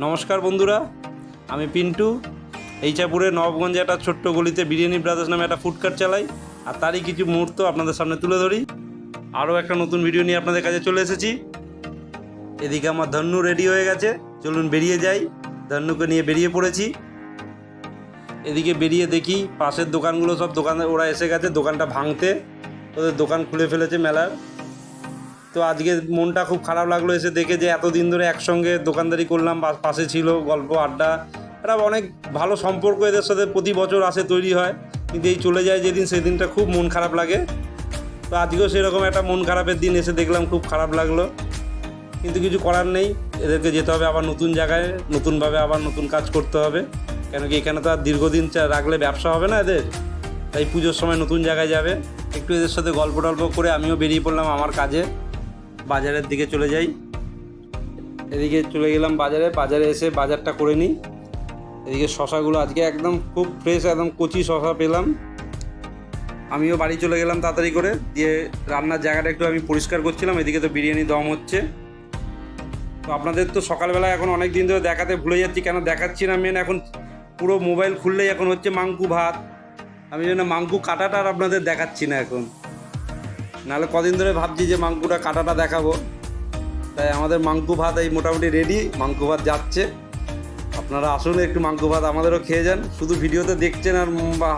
নমস্কার বন্ধুরা, আমি পিন্টু। এইচাপুরে নবাবগঞ্জে একটা ছোট্ট গলিতে বিরিয়ানি ব্রাদার্স নামে একটা ফুডকার্ট চালাই, আর তারই কিছু মুহূর্ত আপনাদের সামনে তুলে ধরি। আরও একটা নতুন ভিডিও নিয়ে আপনাদের কাছে চলে এসেছি। এদিকে আমার ধন্নু রেডি হয়ে গেছে, চলুন বেরিয়ে যাই। ধন্নুকে নিয়ে বেরিয়ে পড়েছি। এদিকে বেরিয়ে দেখি পাশের দোকানগুলো সব দোকানে ওরা এসে গেছে দোকানটা ভাঙতে, ওদের দোকান খুলে ফেলেছে মেলার। তো আজকে মনটা খুব খারাপ লাগলো এসে দেখে যে এতদিন ধরে একসঙ্গে দোকানদারি করলাম, পাশে ছিল গল্প আড্ডা, এটা অনেক ভালো সম্পর্ক এদের সাথে প্রতি বছর আসে তৈরি হয়। কিন্তু এই চলে যায় যেদিন, সেদিনটা খুব মন খারাপ লাগে। তো আজকেও সেরকম একটা মন খারাপের দিন এসে দেখলাম, খুব খারাপ লাগলো। কিন্তু কিছু করার নেই, এদেরকে যেতে হবে আবার নতুন জায়গায়, নতুনভাবে আবার নতুন কাজ করতে হবে। কেন কি এখানে তো আর দীর্ঘদিন রাখলে ব্যবসা হবে না এদের, তাই পুজোর সময় নতুন জায়গায় যাবে। একটু এদের সাথে গল্প টল্প করে আমিও বেরিয়ে পড়লাম আমার কাজে, বাজারের দিকে চলে যাই। এদিকে চলে গেলাম বাজারে এসে বাজারটা করে নিই। এদিকে শশাগুলো আজকে একদম খুব ফ্রেশ, একদম কচি শশা পেলাম। আমিও বাড়ি চলে গেলাম তাড়াতাড়ি করে, দিয়ে রান্নার জায়গাটা একটু আমি পরিষ্কার করছিলাম। এদিকে তো বিরিয়ানি দম হচ্ছে। তো আপনাদের তো সকালবেলা এখন অনেক দিন ধরে দেখাতে ভুলে যাচ্ছি, কেন দেখাচ্ছি না মেন, এখন পুরো মোবাইল খুললেই এখন হচ্ছে মাংকু ভাত। আমি যেন মাংকু কাটাটা আর আপনাদের দেখাচ্ছি না এখন, নাহলে কদিন ধরে ভাবছি যে মাংকুটা কাটাটা দেখাবো। তাই আমাদের মাংকু ভাত এই মোটামুটি রেডি, মাংকু ভাত যাচ্ছে। আপনারা আসুন একটু মাংকু ভাত আমাদেরও খেয়ে যান। শুধু ভিডিওতে দেখছেন আর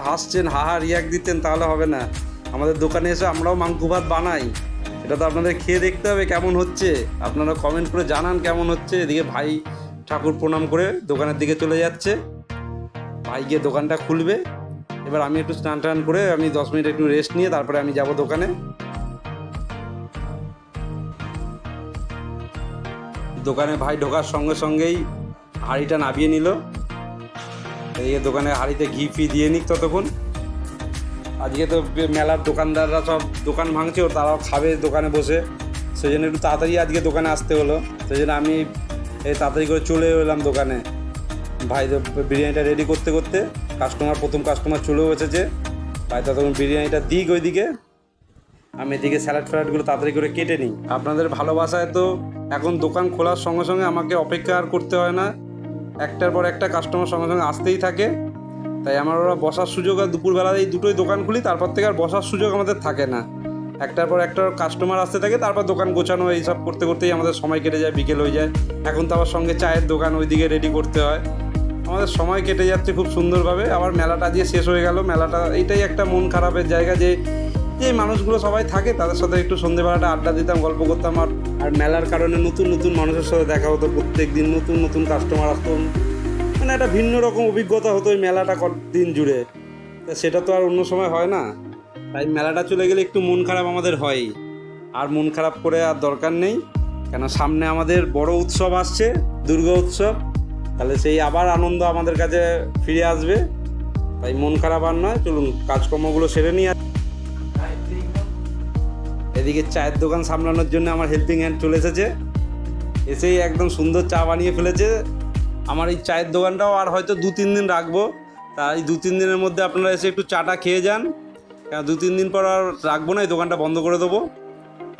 হাসছেন, হাহা রিয়াক্ট দিচ্ছেন, তাহলে হবে না। আমাদের দোকানে এসে আমরাও মাংকু ভাত বানাই, এটা তো আপনাদের খেয়ে দেখতে হবে কেমন হচ্ছে। আপনারা কমেন্ট করে জানান কেমন হচ্ছে। এদিকে ভাই ঠাকুর প্রণাম করে দোকানের দিকে চলে যাচ্ছে, ভাই গিয়ে দোকানটা খুলবে। এবার আমি একটু স্নান টান করে আমি 10 মিনিট একটু রেস্ট নিয়ে তারপরে আমি যাব দোকানে। দোকানে ভাই ঢোকার সঙ্গে সঙ্গেই হাঁড়িটা নামিয়ে নিল। এদিকে দোকানে হাঁড়িতে ঘি ফি দিয়ে নিক ততক্ষণ। আজকে তো মেলার দোকানদাররা সব দোকান ভাঙছে, ও তারাও খাবে দোকানে বসে, সেই জন্য একটু তাড়াতাড়ি আজকে দোকানে আসতে হলো। সেই জন্য আমি এই তাড়াতাড়ি করে চলে এলাম দোকানে। ভাই বিরিয়ানিটা রেডি করতে করতে প্রথম কাস্টমার চলেও এসেছে। ভাই ততক্ষণ বিরিয়ানিটা দিক ওইদিকে, আমি এদিকে স্যালাড ফ্যালাডগুলো তাড়াতাড়ি করে কেটে নিই। আপনাদের ভালোবাসায় তো এখন দোকান খোলার সঙ্গে সঙ্গে আমাকে অপেক্ষা আর করতে হয় না, একটার পর একটা কাস্টমার সঙ্গে সঙ্গে আসতেই থাকে। তাই আমার ওরা বসার সুযোগ, আর দুপুরবেলা এই দুটোই দোকান খুলি, তারপর থেকে আর বসার সুযোগ আমাদের থাকে না। একটার পর একটা কাস্টমার আসতে থাকে, তারপর দোকান গোছানো এইসব করতে করতেই আমাদের সময় কেটে যায়, বিকেল হয়ে যায়। এখন তো আবার সঙ্গে চায়ের দোকান ওইদিকে রেডি করতে হয়, আমাদের সময় কেটে যাচ্ছে খুব সুন্দরভাবে। আবার মেলাটা দিয়ে শেষ হয়ে গেল। মেলাটা এইটাই একটা মন খারাপের জায়গা, যে যে মানুষগুলো সবাই থাকে তাদের সাথে একটু সন্ধ্যেবেলাটা আড্ডা দিতাম, গল্প করতাম। আর মেলার কারণে নতুন নতুন মানুষের সাথে দেখা হতো, প্রত্যেক দিন নতুন নতুন কাস্টমার আসতো, মানে একটা ভিন্ন রকম অভিজ্ঞতা হতো ওই মেলাটা দিন জুড়ে। তা সেটা তো আর অন্য সময় হয় না। তাই মেলাটা চলে গেলে একটু মন খারাপ আমাদের হয়ই, আর মন খারাপ করে আর দরকার নেই। কেন সামনে আমাদের বড় উৎসব আসছে, দুর্গা উৎসব, তাহলে সেই আবার আনন্দ আমাদের কাছে ফিরে আসবে। তাই মন খারাপ আর নয়, চলুন কাজকর্মগুলো সেরে নিই। এদিকে চায়ের দোকান সামলানোর জন্য আমার হেল্পিং হ্যান্ড চলে এসেছে, এসেই একদম সুন্দর চা বানিয়ে ফেলেছে। আমার এই চায়ের দোকানটাও আর হয়তো 2-3 দিন রাখবো, তাই 2-3 দিনের মধ্যে আপনারা এসে একটু চাটা খেয়ে যান। কেন 2-3 দিন পর আর রাখবো না, এই দোকানটা বন্ধ করে দেবো।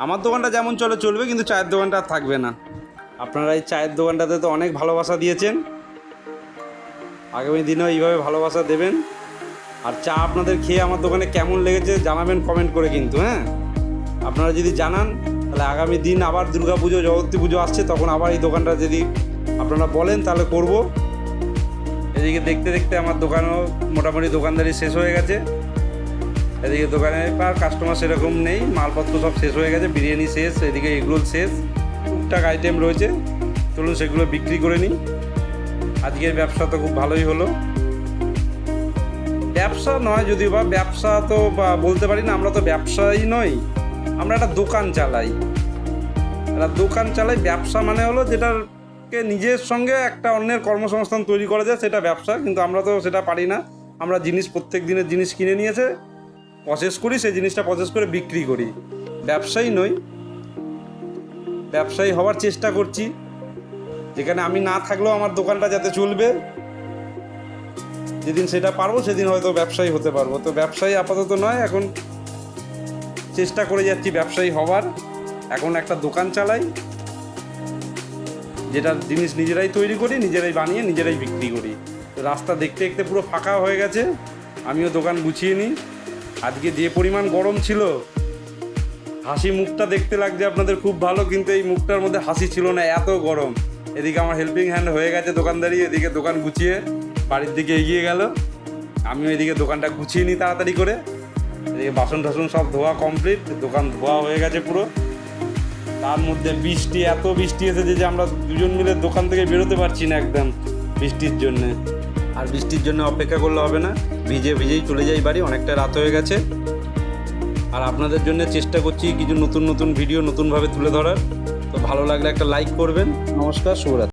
আমার দোকানটা যেমন চলবে, কিন্তু চায়ের দোকানটা আর থাকবে না। আপনারা এই চায়ের দোকানটাতে তো অনেক ভালোবাসা দিয়েছেন, আগামী দিনেও এইভাবে ভালোবাসা দেবেন। আর চা আপনাদের খেয়ে আমার দোকানে কেমন লেগেছে জানাবেন কমেন্ট করে কিন্তু, হ্যাঁ। আপনারা যদি জানান তাহলে আগামী দিন আবার দুর্গা পুজো, জগত্রী পুজো আসছে, তখন আবার এই দোকানটা যদি আপনারা বলেন তাহলে করব। এদিকে দেখতে দেখতে আমার দোকানও মোটামুটি দোকানদারি শেষ হয়ে গেছে। এদিকে দোকানে আর কাস্টমার সেরকম নেই, মালপত্র সব শেষ হয়ে গেছে, বিরিয়ানি শেষ, এদিকে এগরোল শেষ, টুকটাক আইটেম রয়েছে, চলুন সেগুলো বিক্রি করে নিই। আজকের ব্যবসা তো খুব ভালোই হলো। ব্যবসা নয় যদিও বা, ব্যবসা তো বা বলতে পারি না, আমরা তো ব্যবসায়ী নই, আমরা একটা দোকান চালাই। ব্যবসা মানে হলো যেটাকে নিজের সঙ্গে একটা অন্যের কর্মসংস্থান তৈরি করা যায়, সেটা ব্যবসা। কিন্তু আমরা তো সেটা পারি না। আমরা প্রত্যেক দিনের জিনিস কিনে নিয়েছে, প্রসেস করি, সেই জিনিসটা প্রসেস করে বিক্রি করি। ব্যবসায়ী নই, ব্যবসায়ী হওয়ার চেষ্টা করছি, যেখানে আমি না থাকলেও আমার দোকানটা যাতে চলবে। যেদিন সেটা পারবো সেদিন হয়তো ব্যবসায়ী হতে পারবো। তো ব্যবসায়ী আপাতত নয়, এখন চেষ্টা করে যাচ্ছি ব্যবসায়ী হওয়ার। এখন একটা দোকান চালাই, যেটা জিনিস নিজেরাই তৈরি করি, নিজেরাই বানিয়ে নিজেরাই বিক্রি করি। তো রাস্তা দেখতে দেখতে পুরো ফাঁকা হয়ে গেছে, আমিও দোকান গুছিয়ে নিই। আজকে যে পরিমাণ গরম ছিল, হাসি মুখটা দেখতে লাগছে আপনাদের খুব ভালো, কিন্তু এই মুখটার মধ্যে হাসি ছিল না, এত গরম। এদিকে আমার হেল্পিং হ্যান্ড হয়ে গেছে দোকানদারি, এদিকে দোকান গুছিয়ে বাড়ির দিকে এগিয়ে গেল। আমিও এদিকে দোকানটা গুছিয়ে নিই তাড়াতাড়ি করে। এদিকে বাসন টাসন সব ধোয়া কমপ্লিট, দোকান ধোয়া হয়ে গেছে পুরো। তার মধ্যে বৃষ্টি, এত বৃষ্টি এসেছে যে আমরা দুজন মিলে দোকান থেকে বেরোতে পারছি না একদম বৃষ্টির জন্যে। আর বৃষ্টির জন্য অপেক্ষা করলে হবে না, ভিজে ভিজেই চলে যাই বাড়ি, অনেকটা রাত হয়ে গেছে। আর আপনাদের জন্য চেষ্টা করছি কিছু নতুন নতুন ভিডিও নতুনভাবে তুলে ধরার। তো ভালো লাগলে একটা লাইক করবেন। নমস্কার, শুভরাত্রি।